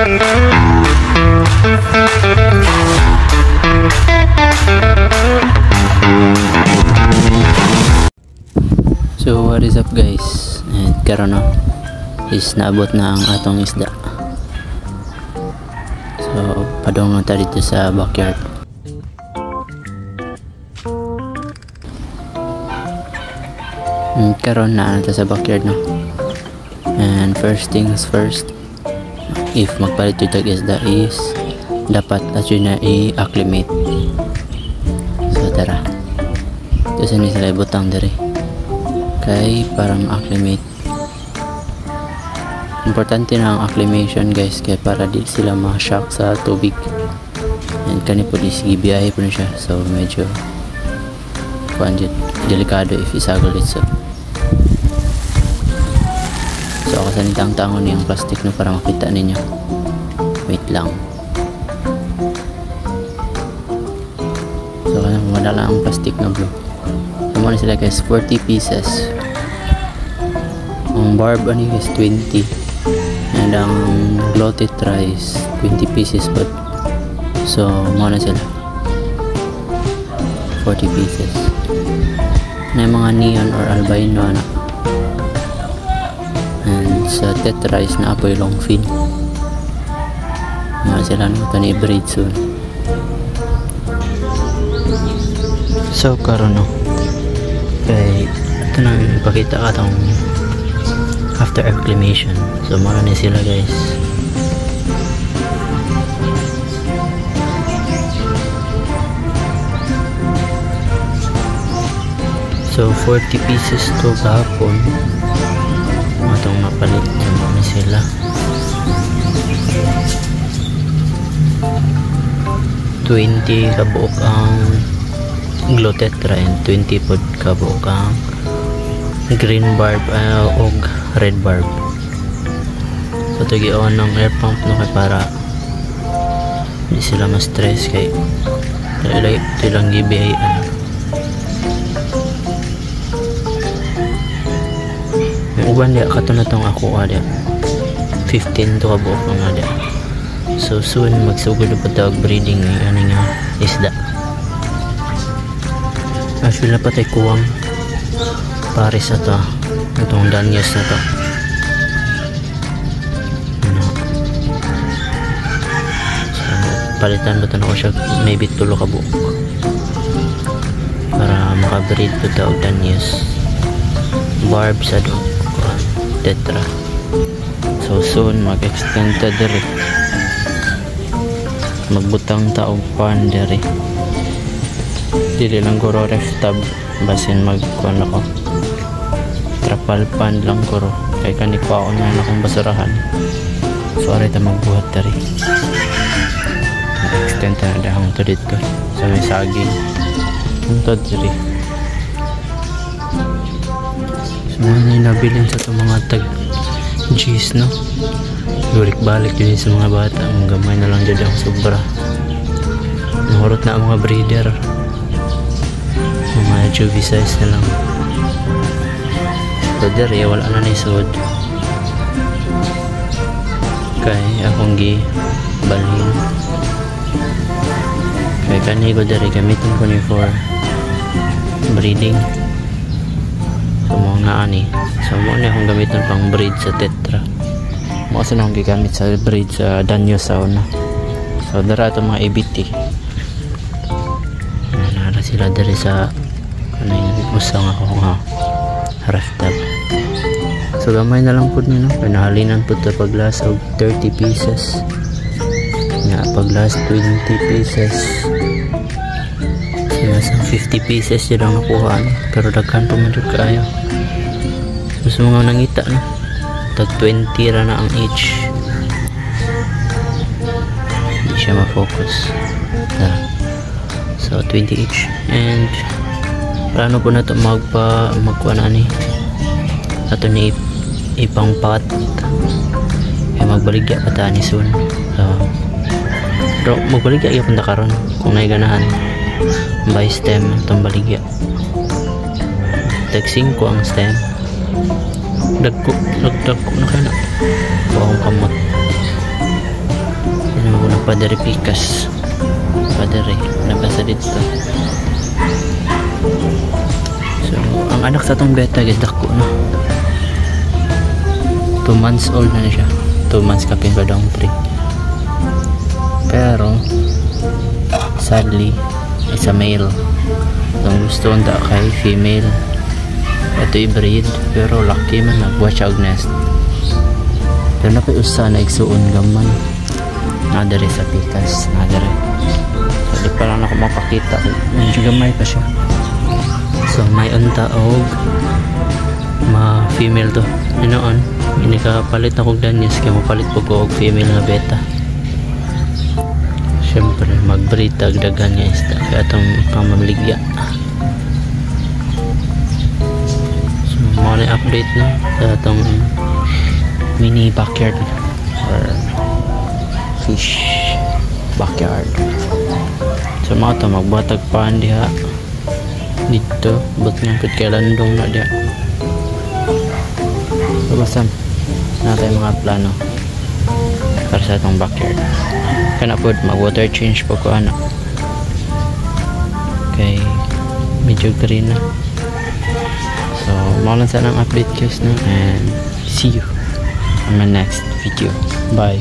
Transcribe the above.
So what is up guys, and karon no is naabot na ang atong isda. So padong na tayo dito sa backyard. Karon na nato sa backyard no. And first things first, if magpalit yung tag isda is dapat at yun na i-acclimate. So tara, ito sa sila ibutang dari kay para ma-acclimate. Importante na ang acclimation guys, kaya para di sila ma-shock sa tubig. And kani po is gibiyahe po na siya, so medyo delikado if isagol it. So ako sa nitang-tangon niyang plastic no para makita ninyo. Wait lang. So madala ang plastic na blue. Muna sila guys, 40 pieces. Ang barb ani guys 20, and ang gloated rice 20 pieces but so muna sila 40 pieces. Na mga neon or albino na, and sa tetra is na apoy long fin. Muna sila no, ito ni breed soon. So karon no, okay, ito na ipakita ka itong after acclimation. So marami sila guys. So 40 pieces to kahapon itong napalit. So marami sila. $20 kabuok ang glotetra and 20 pod kabuok ang green barb o red barb. So tagi-on ng air pump no kay para hindi sila ma-stress kay ito lang gibihayan. Yung uban dia kato na tong ako ada 15 to kabuok ang ada. So soon magsugod pa tawag breeding ng ano nga isda. Actually na patay kuwang pares na to, itong danyos na to. So palitan ba ito na ko siya maybe 3 kabuok para makabreed po ito og danyos barb sa tetra. So soon mag-extend ta diri, magbutang taog pan diri, dili lang guro ref tab basin magkuhan ako trapal pan lang guro kay kanikwaon na akong basurahan. So aray ta magbuhat tari, extend na dahang to dito sa may saging ang to diri. So mga nabilin sa itong mga tag G's no, balik din sa mga bata. Ang gamay na lang dyan ang sobra. Nahurot na ang mga breeder, mga juvie size na lang. So dere wala na nisod kay akong gibalhin kay kani ko dere gamitin ko ni for breeding. So mga ani, so mo na akong gamitin pang breed sa tetra. Mo kasi na akong gigamit sa breed sa danyo sa una. So dara ito mga ABT nara sila dere sa ano yung usang ako nga ref tab. So gamay na lang po nyo no, pinahalinan po ito paglas og 30 pieces nga, paglas 20 pieces. Sinasang 50 pieces yun ang nakuha no? Pero daghan po man dyan kaya. So sa mga nangita no, tag 20 ra na ang each, hindi siya ma-focus. So 20 each, and plano po na ito magkuha na ni ato ni ipang pat kaya magbaligya pa ta ni soon. So pero magbaligya iya punta karon kung naiganahan by stem itong baligya. Tag 5 ang stem, dagko na kaya na akong kamot. Padre Picas. Padre nabasa dito. So ang anak sa tong beta gidako na 2 months old na siya. 2 months kapin pa daw 3. Pero sadly it's a male. Ang gusto nda kay female. Ito i-breed pero lucky man nagwatch og nest. Pero napay usa na igsuon gamay. Nadere sa Picas, nadere. So di pa lang ako mapakita. Medyo gamay pa siya. So may unta og ma-female to. Noon, hindi ka palit na kong danyas kaya mapalit po ko og female na beta. Siyempre, mag-breed dagdagan niya isda kaya itong pamamaligya. So, mga update na sa itong mini backyard or fish backyard. So, mga ito, magbatag paan diha dito, ba't ngangkot kay landong na diha. So, basta natin mga plano para sa itong backyard. Kana po mag water change po ko anak kay medyo green na. So maulan sana ang update guys na, and see you on my next video. Bye.